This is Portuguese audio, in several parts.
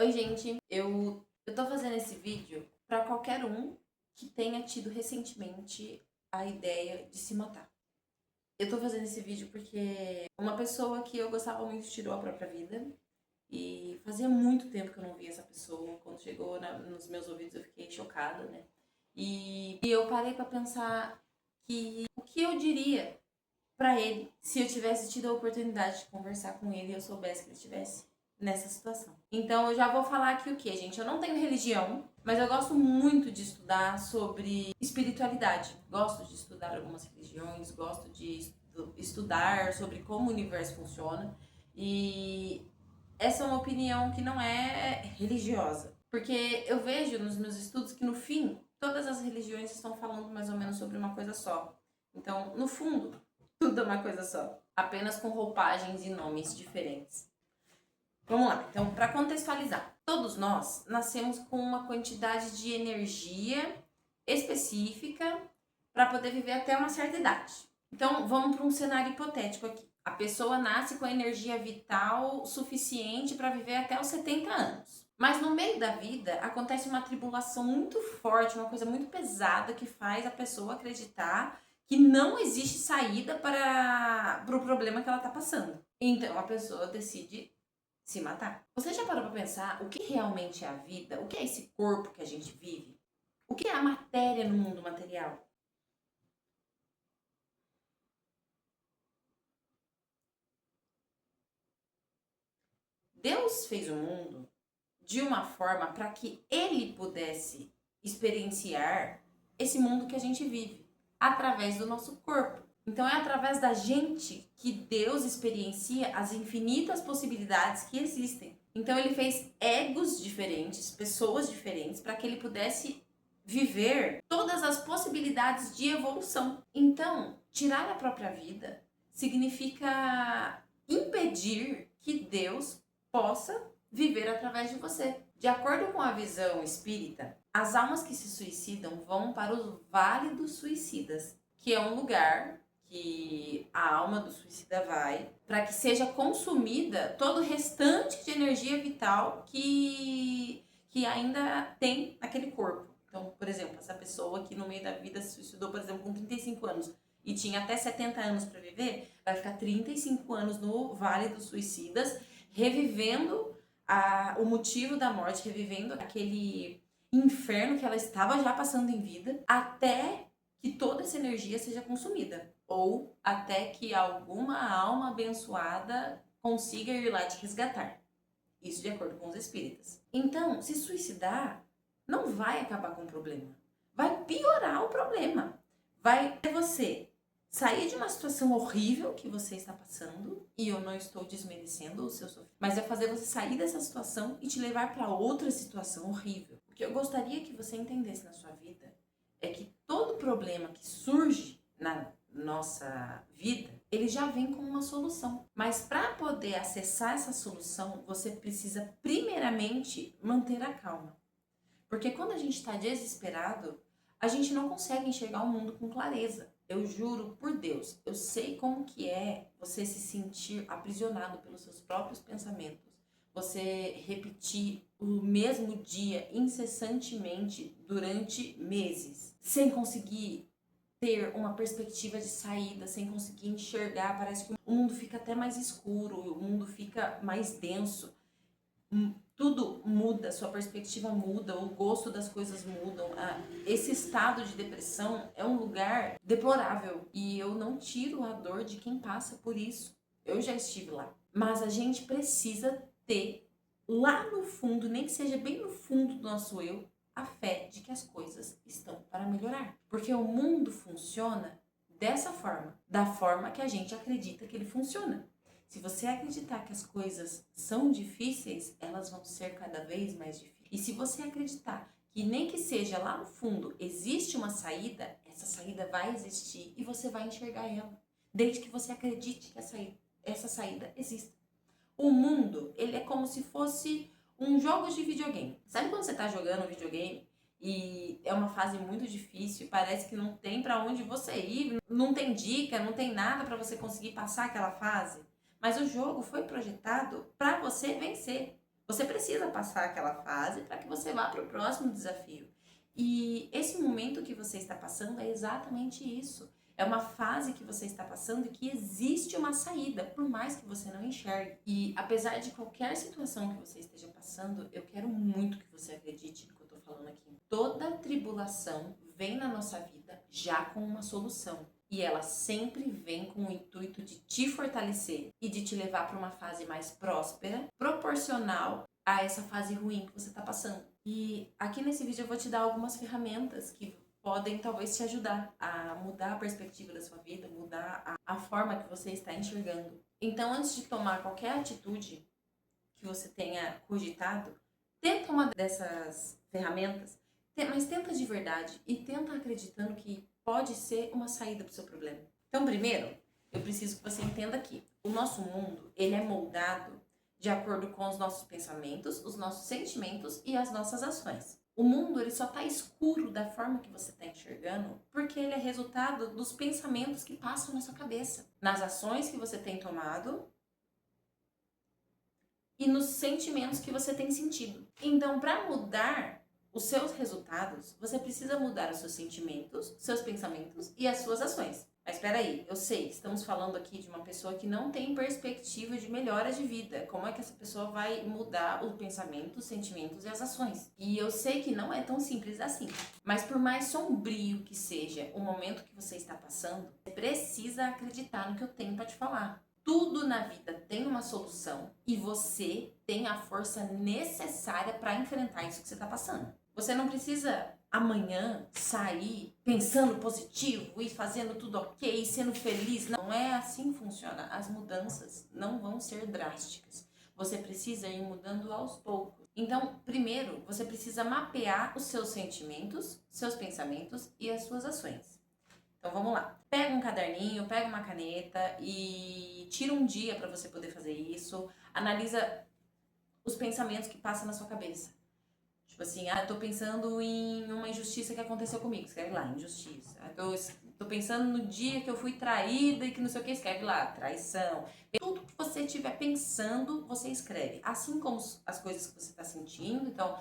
Oi, gente. Eu tô fazendo esse vídeo pra qualquer um que tenha tido recentemente a ideia de se matar. Eu tô fazendo esse vídeo porque uma pessoa que eu gostava muito tirou a própria vida e fazia muito tempo que eu não via essa pessoa. Quando chegou nos meus ouvidos eu fiquei chocada, né? E eu parei pra pensar que o que eu diria pra ele se eu tivesse tido a oportunidade de conversar com ele e eu soubesse que ele estivesse nessa situação. Então eu já vou falar aqui o que, gente? Eu não tenho religião, mas eu gosto muito de estudar sobre espiritualidade. Gosto de estudar algumas religiões, gosto de estudar sobre como o universo funciona. E essa é uma opinião que não é religiosa. Porque eu vejo nos meus estudos que, no fim, todas as religiões estão falando mais ou menos sobre uma coisa só. Então, no fundo, tudo é uma coisa só, apenas com roupagens e nomes diferentes. Vamos lá, então, para contextualizar, todos nós nascemos com uma quantidade de energia específica para poder viver até uma certa idade. Então, vamos para um cenário hipotético aqui. A pessoa nasce com a energia vital suficiente para viver até os 70 anos. Mas no meio da vida acontece uma tribulação muito forte, uma coisa muito pesada que faz a pessoa acreditar que não existe saída para o problema que ela está passando. Então a pessoa decide se matar. Você já parou para pensar o que realmente é a vida? O que é esse corpo que a gente vive? O que é a matéria no mundo material? Deus fez o mundo de uma forma para que ele pudesse experienciar esse mundo que a gente vive através do nosso corpo. Então é através da gente que Deus experiencia as infinitas possibilidades que existem. Então ele fez egos diferentes, pessoas diferentes, para que ele pudesse viver todas as possibilidades de evolução. Então, tirar a própria vida significa impedir que Deus possa viver através de você. De acordo com a visão espírita, as almas que se suicidam vão para o Vale dos Suicidas, que é um lugar que a alma do suicida vai para que seja consumida todo o restante de energia vital que ainda tem naquele corpo. Então, por exemplo, essa pessoa que no meio da vida se suicidou, por exemplo, com 35 anos e tinha até 70 anos para viver, vai ficar 35 anos no Vale dos Suicidas, revivendo o motivo da morte, revivendo aquele inferno que ela estava já passando em vida, até que toda essa energia seja consumida, ou até que alguma alma abençoada consiga ir lá te resgatar. Isso de acordo com os espíritas. Então, se suicidar não vai acabar com o problema, vai piorar o problema. Vai ter você sair de uma situação horrível que você está passando, e eu não estou desmerecendo o seu sofrimento, mas é fazer você sair dessa situação e te levar para outra situação horrível. O que eu gostaria que você entendesse na sua vida é que todo problema que surge na nossa vida, ele já vem com uma solução. Mas para poder acessar essa solução, você precisa primeiramente manter a calma. Porque quando a gente está desesperado, a gente não consegue enxergar o mundo com clareza. Eu juro por Deus, eu sei como que é você se sentir aprisionado pelos seus próprios pensamentos. Você repetir o mesmo dia incessantemente durante meses, sem conseguir ter uma perspectiva de saída, sem conseguir enxergar. Parece que o mundo fica até mais escuro, o mundo fica mais denso. Tudo muda, sua perspectiva muda, o gosto das coisas mudam. Esse estado de depressão é um lugar deplorável e eu não tiro a dor de quem passa por isso. Eu já estive lá. Mas a gente precisa ter lá no fundo, nem que seja bem no fundo do nosso eu, a fé de que as coisas estão para melhorar. Porque o mundo funciona dessa forma, da forma que a gente acredita que ele funciona. Se você acreditar que as coisas são difíceis, elas vão ser cada vez mais difíceis. E se você acreditar que nem que seja lá no fundo existe uma saída, essa saída vai existir e você vai enxergar ela, desde que você acredite que essa saída exista. O mundo, ele é como se fosse um jogo de videogame. Sabe quando você está jogando um videogame e é uma fase muito difícil, parece que não tem para onde você ir, não tem dica, não tem nada para você conseguir passar aquela fase? Mas o jogo foi projetado para você vencer. Você precisa passar aquela fase para que você vá para o próximo desafio. E esse momento que você está passando é exatamente isso. É uma fase que você está passando e que existe uma saída, por mais que você não enxergue. E apesar de qualquer situação que você esteja passando, eu quero muito que você acredite no que eu estou falando aqui. Toda tribulação vem na nossa vida já com uma solução. E ela sempre vem com o intuito de te fortalecer e de te levar para uma fase mais próspera, proporcional a essa fase ruim que você está passando. E aqui nesse vídeo eu vou te dar algumas ferramentas que podem talvez te ajudar a mudar a perspectiva da sua vida, mudar a forma que você está enxergando. Então, antes de tomar qualquer atitude que você tenha cogitado, tenta uma dessas ferramentas, mas tenta de verdade e tenta acreditando que pode ser uma saída para o seu problema. Então, primeiro, eu preciso que você entenda que o nosso mundo, ele é moldado de acordo com os nossos pensamentos, os nossos sentimentos e as nossas ações. O mundo, ele só tá escuro da forma que você tá enxergando porque ele é resultado dos pensamentos que passam na sua cabeça, nas ações que você tem tomado e nos sentimentos que você tem sentido. Então, para mudar os seus resultados, você precisa mudar os seus sentimentos, seus pensamentos e as suas ações. Mas espera aí, eu sei que estamos falando aqui de uma pessoa que não tem perspectiva de melhora de vida. Como é que essa pessoa vai mudar o pensamento, os sentimentos e as ações? E eu sei que não é tão simples assim. Mas por mais sombrio que seja o momento que você está passando, você precisa acreditar no que eu tenho para te falar. Tudo na vida tem uma solução e você tem a força necessária para enfrentar isso que você está passando. Você não precisa amanhã sair pensando positivo e fazendo tudo ok, sendo feliz. Não é assim que funciona. As mudanças não vão ser drásticas. Você precisa ir mudando aos poucos. Então, primeiro, você precisa mapear os seus sentimentos, seus pensamentos e as suas ações. Então vamos lá. Pega um caderninho, pega uma caneta e tira um dia para você poder fazer isso. Analisa os pensamentos que passam na sua cabeça. Tipo assim, eu tô pensando em uma injustiça que aconteceu comigo. Escreve lá, injustiça. Tô pensando no dia que eu fui traída e que não sei o que. Escreve lá, traição. Tudo que você estiver pensando, você escreve. Assim como as coisas que você tá sentindo. Então,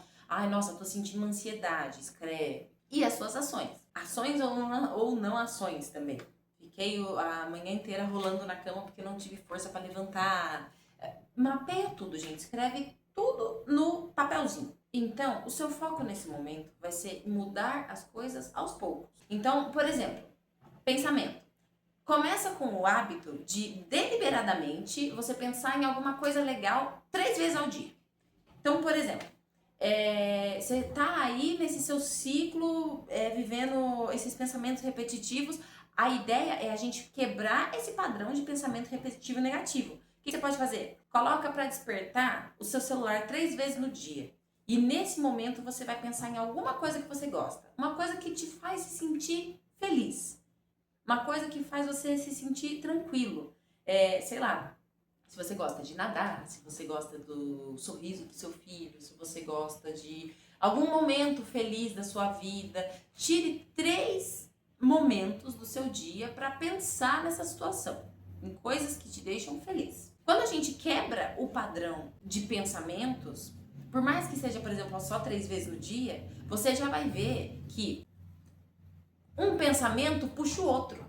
nossa, eu tô sentindo uma ansiedade. Escreve. E as suas ações. Ações ou não ações também. Fiquei a manhã inteira rolando na cama porque não tive força para levantar. Mapeia tudo, gente. Escreve tudo no papelzinho. Então, o seu foco nesse momento vai ser mudar as coisas aos poucos. Então, por exemplo, pensamento. Começa com o hábito de deliberadamente você pensar em alguma coisa legal 3 vezes ao dia. Então, por exemplo, você tá aí nesse seu ciclo, vivendo esses pensamentos repetitivos. A ideia é a gente quebrar esse padrão de pensamento repetitivo negativo. O que você pode fazer? Coloca para despertar o seu celular 3 vezes no dia. E nesse momento você vai pensar em alguma coisa que você gosta. Uma coisa que te faz se sentir feliz. Uma coisa que faz você se sentir tranquilo. Sei lá, se você gosta de nadar, se você gosta do sorriso do seu filho, se você gosta de algum momento feliz da sua vida, tire 3 momentos do seu dia para pensar nessa situação, em coisas que te deixam feliz. Quando a gente quebra o padrão de pensamentos, por mais que seja, por exemplo, só 3 vezes no dia, você já vai ver que um pensamento puxa o outro.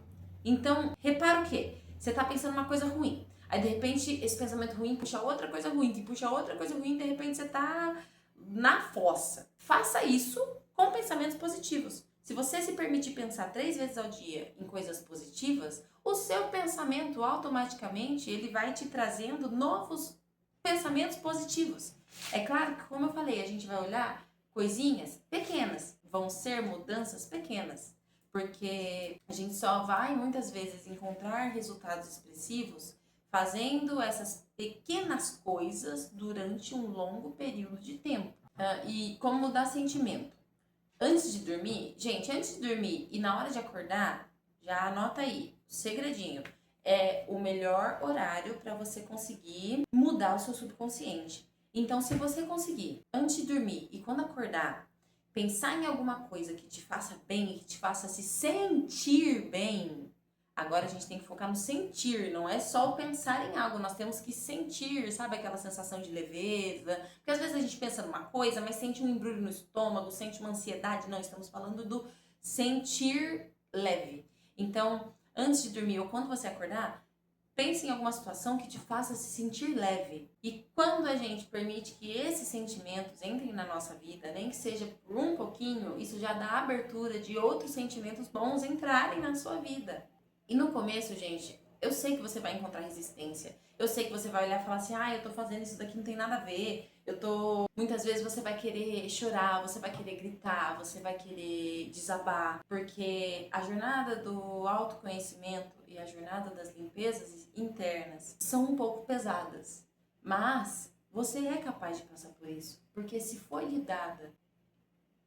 Então, repara o quê? Você está pensando uma coisa ruim. Aí, de repente, esse pensamento ruim puxa outra coisa ruim, que puxa outra coisa ruim, de repente você tá na fossa. Faça isso com pensamentos positivos. Se você se permitir pensar 3 vezes ao dia em coisas positivas, o seu pensamento automaticamente ele vai te trazendo novos pensamentos positivos. É claro que, como eu falei, a gente vai olhar coisinhas pequenas, vão ser mudanças pequenas, porque a gente só vai muitas vezes encontrar resultados expressivos fazendo essas pequenas coisas durante um longo período de tempo. E como mudar sentimento? Antes de dormir, gente, antes de dormir e na hora de acordar, já anota aí, segredinho. É o melhor horário para você conseguir mudar o seu subconsciente. Então, se você conseguir, antes de dormir e quando acordar, pensar em alguma coisa que te faça bem, que te faça se sentir bem, Agora a gente tem que focar no sentir, não é só o pensar em algo, nós temos que sentir, sabe, aquela sensação de leveza. Porque às vezes a gente pensa numa coisa, mas sente um embrulho no estômago, sente uma ansiedade. Não, estamos falando do sentir leve. Então, antes de dormir ou quando você acordar, pense em alguma situação que te faça se sentir leve. E quando a gente permite que esses sentimentos entrem na nossa vida, nem que seja por um pouquinho, isso já dá abertura de outros sentimentos bons entrarem na sua vida. E no começo, gente, eu sei que você vai encontrar resistência. Eu sei que você vai olhar e falar assim, eu tô fazendo isso daqui, não tem nada a ver. Muitas vezes você vai querer chorar, você vai querer gritar, você vai querer desabar. Porque a jornada do autoconhecimento e a jornada das limpezas internas são um pouco pesadas. Mas você é capaz de passar por isso. Porque se foi lhe dada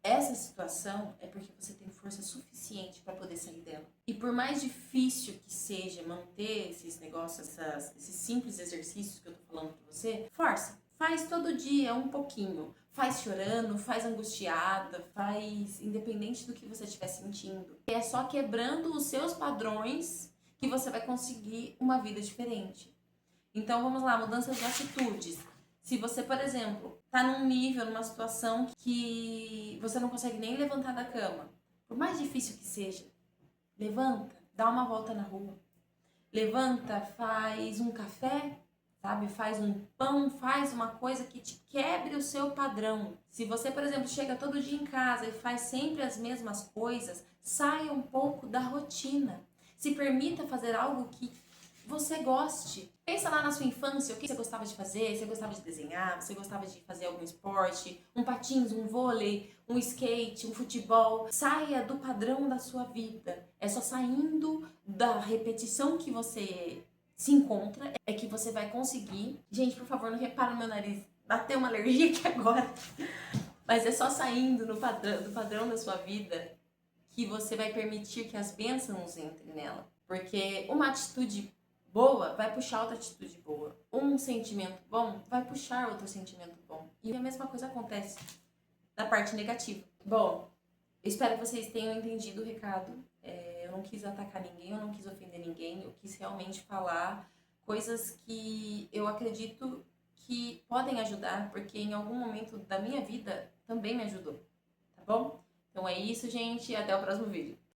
essa situação, é porque você tem força suficiente para poder sair dela. E por mais difícil que seja manter esses negócios, esses simples exercícios que eu tô falando para você, força. Faz todo dia um pouquinho. Faz chorando, faz angustiada, faz independente do que você estiver sentindo. É só quebrando os seus padrões que você vai conseguir uma vida diferente. Então vamos lá, mudanças de atitudes. Se você, por exemplo, tá num nível, numa situação que você não consegue nem levantar da cama, por mais difícil que seja, levanta, dá uma volta na rua. Levanta, faz um café, sabe? Faz um pão, faz uma coisa que te quebre o seu padrão. Se você, por exemplo, chega todo dia em casa e faz sempre as mesmas coisas, saia um pouco da rotina. Se permita fazer algo que você goste. Pensa lá na sua infância, o que você gostava de fazer, você gostava de desenhar, você gostava de fazer algum esporte, um patins, um vôlei, um skate, um futebol. Saia do padrão da sua vida. É só saindo da repetição que você se encontra, é que você vai conseguir. Gente, por favor, não repara no meu nariz. Bateu uma alergia aqui agora. Mas é só saindo do padrão da sua vida que você vai permitir que as bênçãos entrem nela. Porque uma atitude boa vai puxar outra atitude boa. Um sentimento bom vai puxar outro sentimento bom. E a mesma coisa acontece na parte negativa. Bom, eu espero que vocês tenham entendido o recado. Eu não quis atacar ninguém, eu não quis ofender ninguém. Eu quis realmente falar coisas que eu acredito que podem ajudar, porque em algum momento da minha vida também me ajudou. Tá bom? Então é isso, gente. Até o próximo vídeo.